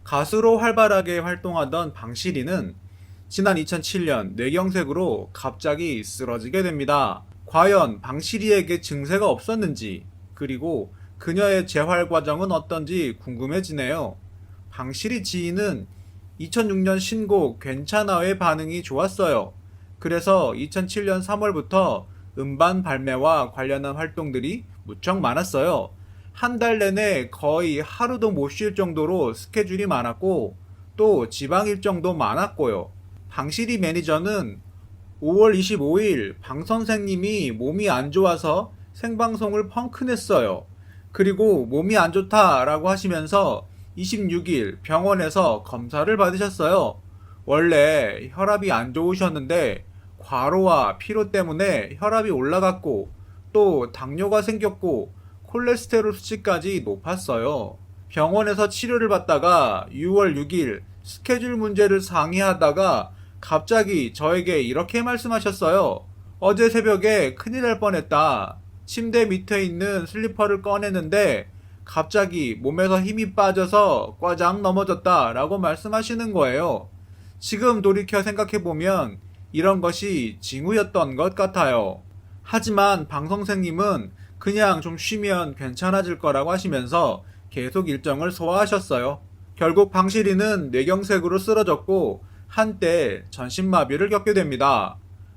가수로 활발하게 활동하던 방시리는 지난 2007년 뇌경색으로 갑자기 쓰러지게 됩니다. 과연 방시리에게 증세가 없었는지, 그리고 그녀의 재활 과정은 어떤지 궁금해지네요. 방시리 지인은 2006년 신곡 괜찮아의 반응이 좋았어요. 그래서 2007년 3월부터 음반 발매와 관련한 활동들이 무척 많았어요. 한 달 내내 거의 하루도 못 쉴 정도로 스케줄이 많았고 또 지방 일정도 많았고요. 방시리 매니저는 5월 25일 방 선생님이 몸이 안 좋아서 생방송을 펑크 냈어요. 그리고 몸이 안 좋다라고 하시면서 26일 병원에서 검사를 받으셨어요. 원래 혈압이 안 좋으셨는데 과로와 피로 때문에 혈압이 올라갔고 또 당뇨가 생겼고 콜레스테롤 수치까지 높았어요. 병원에서 치료를 받다가 6월 6일 스케줄 문제를 상의하다가 갑자기 저에게 이렇게 말씀하셨어요. 어제 새벽에 큰일 날 뻔했다. 침대 밑에 있는 슬리퍼를 꺼내는데 갑자기 몸에서 힘이 빠져서 꽈장 넘어졌다 라고 말씀하시는 거예요. 지금 돌이켜 생각해보면 이런 것이 징후였던 것 같아요. 하지만 방 선생님은 그냥 좀 쉬면 괜찮아질 거라고 하시면서 계속 일정을 소화하셨어요. 결국 방시리는 뇌경색으로 쓰러졌고 한때 전신마비를 겪게 됩니다.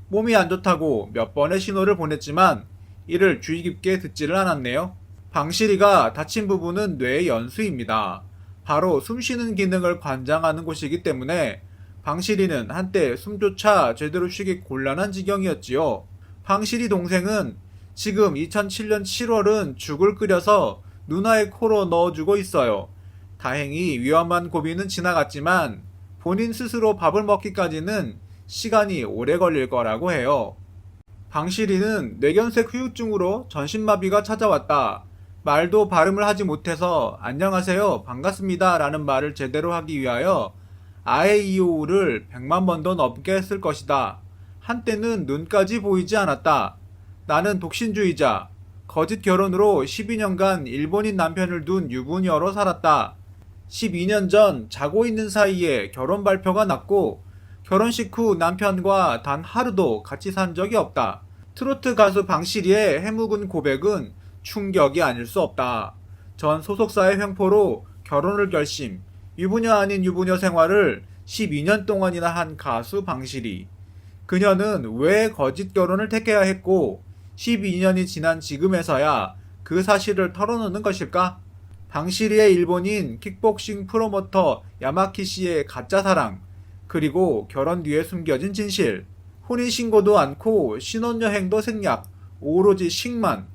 몸이 안 좋다고 몇 번의 신호를 보냈지만 이를 주의 깊게 듣지를 않았네요. 방시리가 다친 부분은 뇌의 연수입니다. 바로 숨쉬는 기능을 관장하는 곳이기 때문에 방시리는 한때 숨조차 제대로 쉬기 곤란한 지경이었지요. 방시리 동생은 지금 2007년 7월은 죽을 끓여서 누나의 코로 넣어주고 있어요. 다행히 위험한 고비는 지나갔지만 본인 스스로 밥을 먹기까지는 시간이 오래 걸릴 거라고 해요. 방시리는 뇌경색 후유증으로 전신마비가 찾아왔다. 말도 발음을 하지 못해서 안녕하세요, 반갑습니다 라는 말을 제대로 하기 위하여 아에이오우를 100만 번도 넘게 했을 것이다. 한때는 눈까지 보이지 않았다. 나는 독신주의자, 거짓 결혼으로 12년간 일본인 남편을 둔 유부녀로 살았다. 12년 전 자고 있는 사이에 결혼 발표가 났고 결혼식 후 남편과 단 하루도 같이 산 적이 없다. 트로트 가수 방시리의 해묵은 고백은 충격이 아닐 수 없다. 전 소속사의 횡포로 결혼을 결심, 유부녀 아닌 유부녀 생활을 12년 동안이나 한 가수 방시리. 그녀는 왜 거짓 결혼을 택해야 했고 12년이 지난 지금에서야 그 사실을 털어놓는 것일까? 방시리의 일본인 킥복싱 프로모터 야마키 씨의 가짜 사랑, 그리고 결혼 뒤에 숨겨진 진실, 혼인신고도 않고 신혼여행도 생략, 오로지 식만,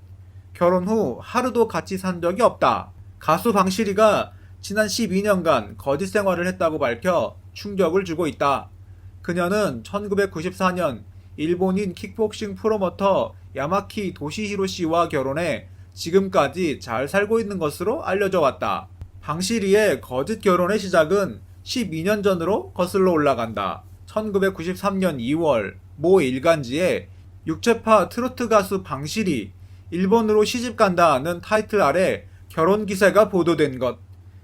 결혼 후 하루도 같이 산 적이 없다. 가수 방시리가 지난 12년간 거짓 생활을 했다고 밝혀 충격을 주고 있다. 그녀는 1994년 일본인 킥복싱 프로모터 야마키 도시히로 씨와 결혼해 지금까지 잘 살고 있는 것으로 알려져 왔다. 방시리의 거짓 결혼의 시작은 12년 전으로 거슬러 올라간다. 1993년 2월 모 일간지에 육체파 트로트 가수 방시리 일본으로 시집간다는 타이틀 아래 결혼 기사가 보도된 것.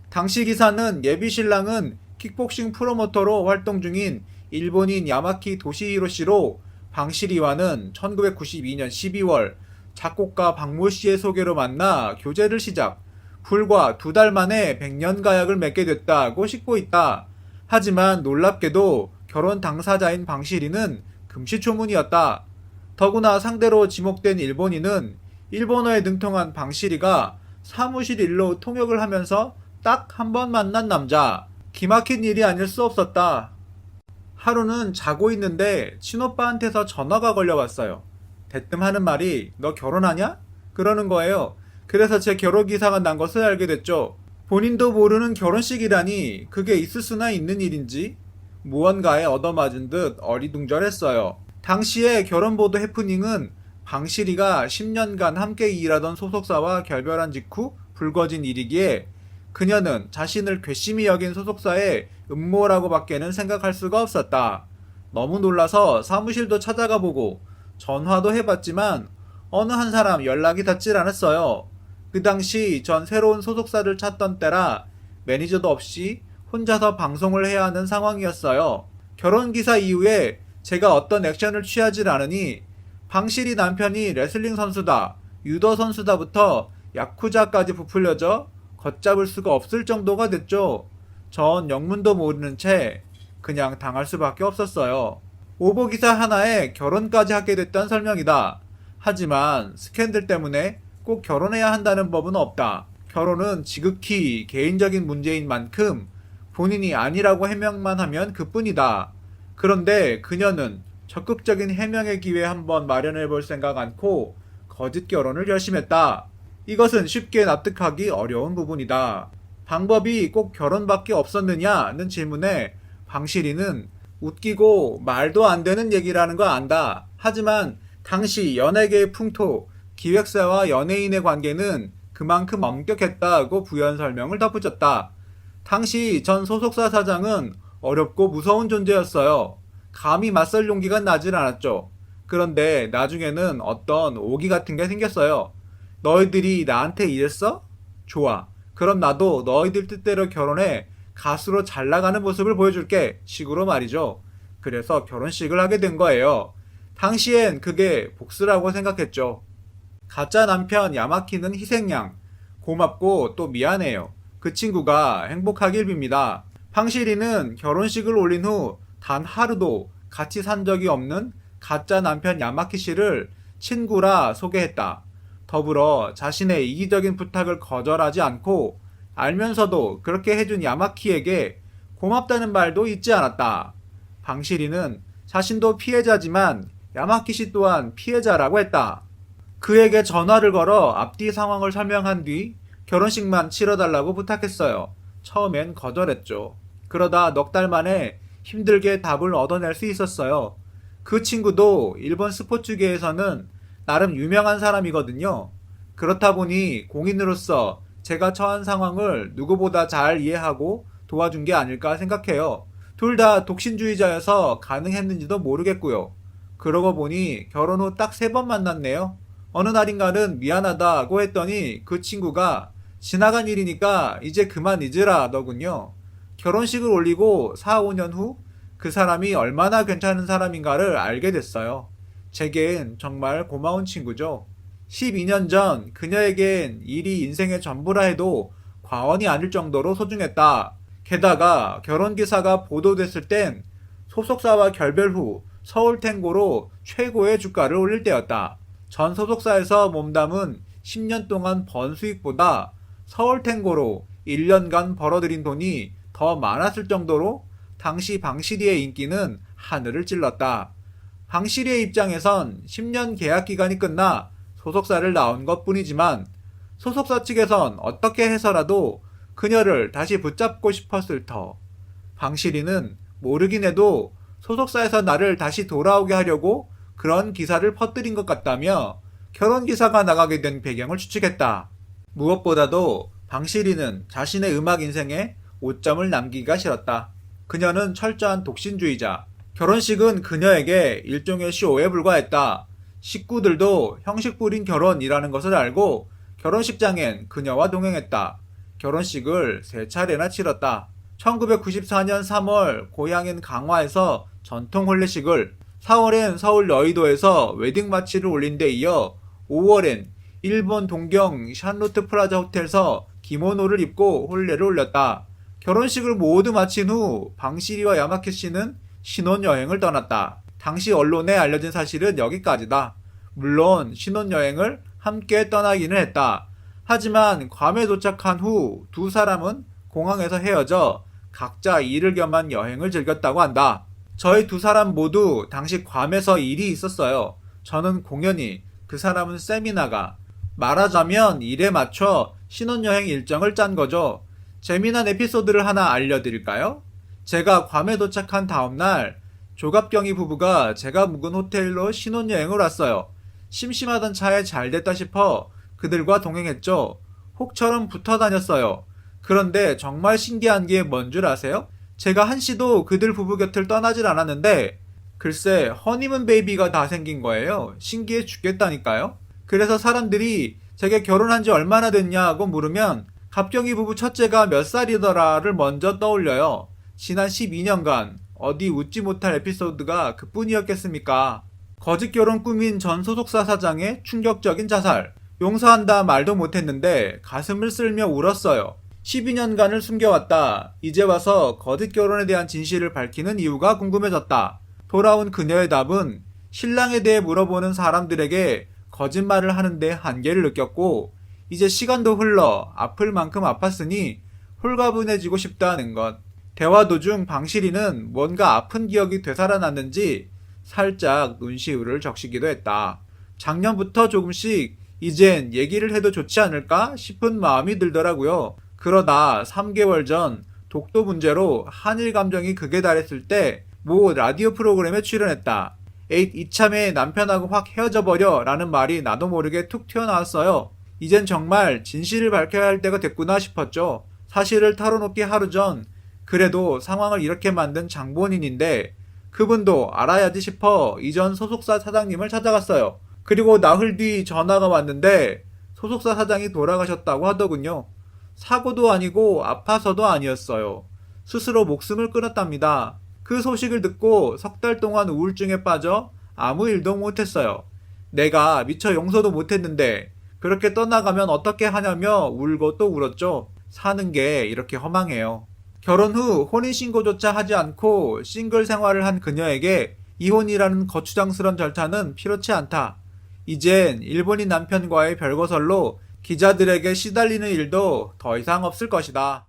당시 기사는 예비 신랑은 킥복싱 프로모터로 활동 중인 일본인 야마키 도시히로 씨로 방시리와는 1992년 12월 작곡가 박모 씨의 소개로 만나 교제를 시작. 불과 2달 만에 100년 가약을 맺게 됐다고 싣고 있다. 하지만 놀랍게도 결혼 당사자인 방시리는 금시초문이었다. 더구나 상대로 지목된 일본인은 일본어에 능통한 방시리가 사무실 일로 통역을 하면서 딱 한 번 만난 남자. 기막힌 일이 아닐 수 없었다. 하루는 자고 있는데 친오빠한테서 전화가 걸려왔어요. 대뜸 하는 말이 너 결혼하냐? 그러는 거예요. 그래서 제 결혼 기사가 난 것을 알게 됐죠. 본인도 모르는 결혼식이라니 그게 있을 수나 있는 일인지 무언가에 얻어맞은 듯 어리둥절했어요. 당시의 결혼보도 해프닝은 방시리가 10년간 함께 일하던 소속사와 결별한 직후 불거진 일이기에 그녀는 자신을 괘씸히 여긴 소속사의 음모라고 밖에는 생각할 수가 없었다. 너무 놀라서 사무실도 찾아가 보고 전화도 해봤지만 어느 한 사람 연락이 닿질 않았어요. 그 당시 전 새로운 소속사를 찾던 때라 매니저도 없이 혼자서 방송을 해야 하는 상황이었어요. 결혼 기사 이후에 제가 어떤 액션을 취하질 않으니 방실이 남편이 레슬링 선수다, 유도 선수다부터 야쿠자까지 부풀려져 걷잡을 수가 없을 정도가 됐죠. 전 영문도 모르는 채 그냥 당할 수밖에 없었어요. 오보 기사 하나에 결혼까지 하게 됐다는 설명이다. 하지만 스캔들 때문에 꼭 결혼해야 한다는 법은 없다. 결혼은 지극히 개인적인 문제인 만큼 본인이 아니라고 해명만 하면 그뿐이다. 그런데 그녀는 적극적인 해명의 기회 한번 마련해 볼 생각 않고 거짓 결혼을 결심했다. 이것은 쉽게 납득하기 어려운 부분이다. 방법이 꼭 결혼밖에 없었느냐는 질문에 방실이는 웃기고 말도 안 되는 얘기라는 거 안다. 하지만 당시 연예계의 풍토, 기획사와 연예인의 관계는 그만큼 엄격했다고 부연 설명을 덧붙였다. 당시 전 소속사 사장은 어렵고 무서운 존재였어요. 감히 맞설 용기가 나질 않았죠. 그런데 나중에는 어떤 오기 같은 게 생겼어요. 너희들이 나한테 이랬어? 좋아. 그럼 나도 너희들 뜻대로 결혼해 가수로 잘 나가는 모습을 보여줄게. 식으로 말이죠. 그래서 결혼식을 하게 된 거예요. 당시엔 그게 복수라고 생각했죠. 가짜 남편 야마키는 희생양. 고맙고 또 미안해요. 그 친구가 행복하길 빕니다. 팡시리는 결혼식을 올린 후 단 하루도 같이 산 적이 없는 가짜 남편 야마키 씨를 친구라 소개했다. 더불어 자신의 이기적인 부탁을 거절하지 않고 알면서도 그렇게 해준 야마키에게 고맙다는 말도 잊지 않았다. 방시리는 자신도 피해자지만 야마키 씨 또한 피해자라고 했다. 그에게 전화를 걸어 앞뒤 상황을 설명한 뒤 결혼식만 치러달라고 부탁했어요. 처음엔 거절했죠. 그러다 넉 달 만에 힘들게 답을 얻어낼 수 있었어요. 그 친구도 일본 스포츠계에서는 나름 유명한 사람이거든요. 그렇다 보니 공인으로서 제가 처한 상황을 누구보다 잘 이해하고 도와준 게 아닐까 생각해요. 둘 다 독신주의자여서 가능했는지도 모르겠고요. 그러고 보니 결혼 후 딱 3번 만났네요. 어느 날인가는 미안하다고 했더니 그 친구가 지나간 일이니까 이제 그만 잊으라 더군요. 결혼식을 올리고 4, 5년 후 그 사람이 얼마나 괜찮은 사람인가를 알게 됐어요. 제겐 정말 고마운 친구죠. 12년 전 그녀에겐 일이 인생의 전부라 해도 과언이 아닐 정도로 소중했다. 게다가 결혼 기사가 보도됐을 땐 소속사와 결별 후 서울 탱고로 최고의 주가를 올릴 때였다. 전 소속사에서 몸담은 10년 동안 번 수익보다 서울 탱고로 1년간 벌어들인 돈이 더 많았을 정도로 당시 방시리의 인기는 하늘을 찔렀다. 방시리의 입장에선 10년 계약 기간이 끝나 소속사를 나온 것 뿐이지만 소속사 측에선 어떻게 해서라도 그녀를 다시 붙잡고 싶었을 터. 방시리는 모르긴 해도 소속사에서 나를 다시 돌아오게 하려고 그런 기사를 퍼뜨린 것 같다며 결혼 기사가 나가게 된 배경을 추측했다. 무엇보다도 방시리는 자신의 음악 인생에 오점을 남기기가 싫었다. 그녀는 철저한 독신주의자. 결혼식은 그녀에게 일종의 쇼에 불과했다. 식구들도 형식 부린 결혼이라는 것을 알고 결혼식장엔 그녀와 동행했다. 결혼식을 3차례나 치렀다. 1994년 3월 고향인 강화에서 전통 혼례식을, 4월엔 서울 여의도에서 웨딩 마치를 올린 데 이어 5월엔 일본 동경 샨로트 플라자 호텔에서 기모노를 입고 혼례를 올렸다. 결혼식을 모두 마친 후 방시리와 야마키 씨는 신혼여행을 떠났다. 당시 언론에 알려진 사실은 여기까지다. 물론 신혼여행을 함께 떠나기는 했다. 하지만 괌에 도착한 후 두 사람은 공항에서 헤어져 각자 일을 겸한 여행을 즐겼다고 한다. 저희 두 사람 모두 당시 괌에서 일이 있었어요. 저는 공연이, 그 사람은 세미나가. 말하자면 일에 맞춰 신혼여행 일정을 짠 거죠. 재미난 에피소드를 하나 알려드릴까요? 제가 괌에 도착한 다음날 조갑경이 부부가 제가 묵은 호텔로 신혼여행을 왔어요. 심심하던 차에 잘됐다 싶어 그들과 동행했죠. 혹처럼 붙어 다녔어요. 그런데 정말 신기한 게 뭔 줄 아세요? 제가 한시도 그들 부부 곁을 떠나질 않았는데 글쎄 허니문 베이비가 다 생긴 거예요. 신기해 죽겠다니까요. 그래서 사람들이 제게 결혼한 지 얼마나 됐냐고 물으면 갑경이 부부 첫째가 몇 살이더라를 먼저 떠올려요. 지난 12년간 어디 웃지 못할 에피소드가 그뿐이었겠습니까? 거짓 결혼 꾸민 전 소속사 사장의 충격적인 자살. 용서한다 말도 못했는데 가슴을 쓸며 울었어요. 12년간을 숨겨왔다. 이제 와서 거짓 결혼에 대한 진실을 밝히는 이유가 궁금해졌다. 돌아온 그녀의 답은 신랑에 대해 물어보는 사람들에게 거짓말을 하는데 한계를 느꼈고, 이제 시간도 흘러 아플 만큼 아팠으니 홀가분해지고 싶다는 것. 대화 도중 방실이는 뭔가 아픈 기억이 되살아났는지 살짝 눈시울을 적시기도 했다. 작년부터 조금씩 이젠 얘기를 해도 좋지 않을까 싶은 마음이 들더라고요. 그러다 3개월 전 독도 문제로 한일 감정이 극에 달했을 때 모 라디오 프로그램에 출연했다. 에잇 이참에 남편하고 확 헤어져 버려 라는 말이 나도 모르게 툭 튀어나왔어요. 이젠 정말 진실을 밝혀야 할 때가 됐구나 싶었죠. 사실을 털어놓기 하루 전, 그래도 상황을 이렇게 만든 장본인인데 그분도 알아야지 싶어 이전 소속사 사장님을 찾아갔어요. 그리고 나흘 뒤 전화가 왔는데 소속사 사장이 돌아가셨다고 하더군요. 사고도 아니고 아파서도 아니었어요. 스스로 목숨을 끊었답니다. 그 소식을 듣고 석 달 동안 우울증에 빠져 아무 일도 못했어요. 내가 미처 용서도 못했는데 그렇게 떠나가면 어떻게 하냐며 울고 또 울었죠. 사는 게 이렇게 허망해요. 결혼 후 혼인신고조차 하지 않고 싱글 생활을 한 그녀에게 이혼이라는 거추장스런 절차는 필요치 않다. 이젠 일본인 남편과의 별거설로 기자들에게 시달리는 일도 더 이상 없을 것이다.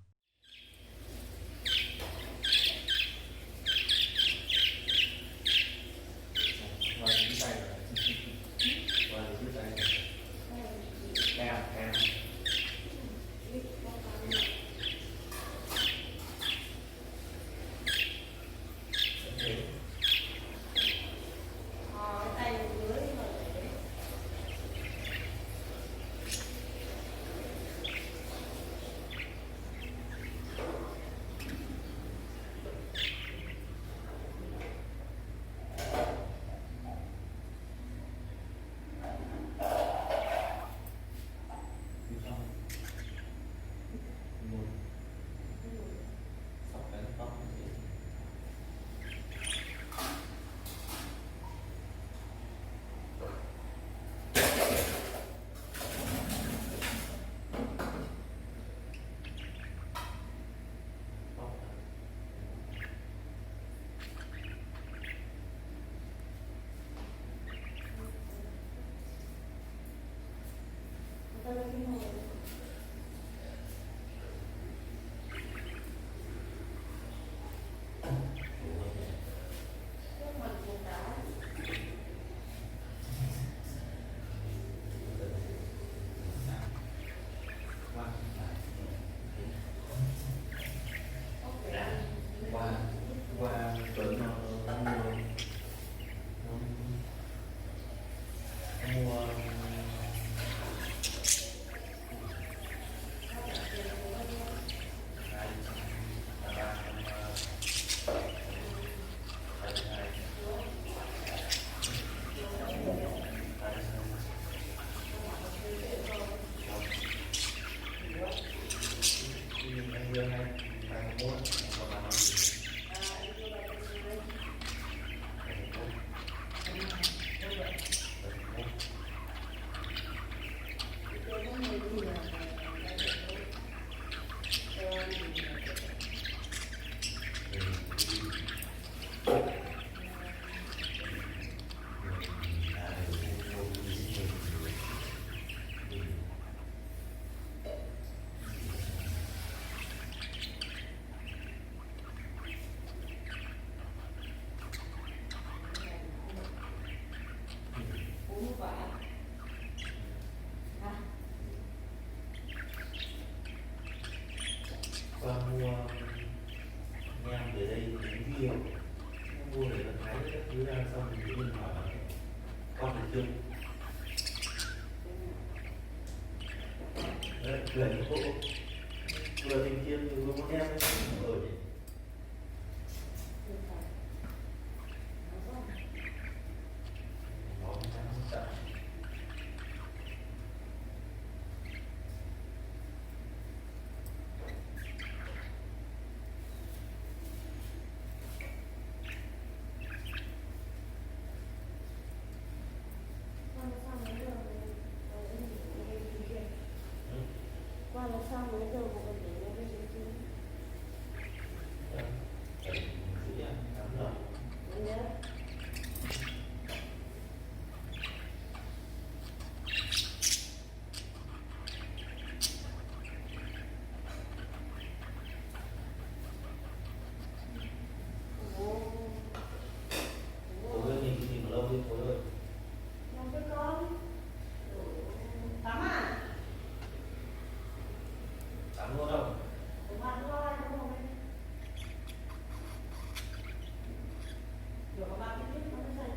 Qua mua nhang về đây uống rượu, mua để nó thái các thứ ra xong thì tự nhiên hỏi con được chưa? Đấy, cười nó bộ vừa tình chiêm vừa muốn em ở đấy. là sao mấy giờ của mình để nó đi chứ? Nắm lòng Mình nhớ. Ồ. Cô ơi nhìn lâu đi cô ơi. Năm cái con. Tắm à? Tắm luôn đâu. Tắm ăn thôi, đúng không? Rồi có ba cái tiếp nó mới xây.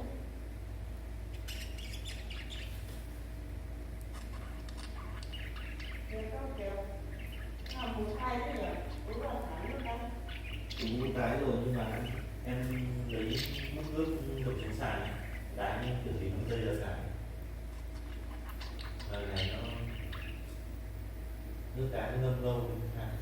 Rồi có kiểu một hai cái rồi, đúng là phải nó đây. Đúng cái rồi nhưng mà em lấy múc nước đổ xuống sàn đá như kiểu gì cũng rơi ra sàn. Lần này nó nước đá nó ngâm lâu ha.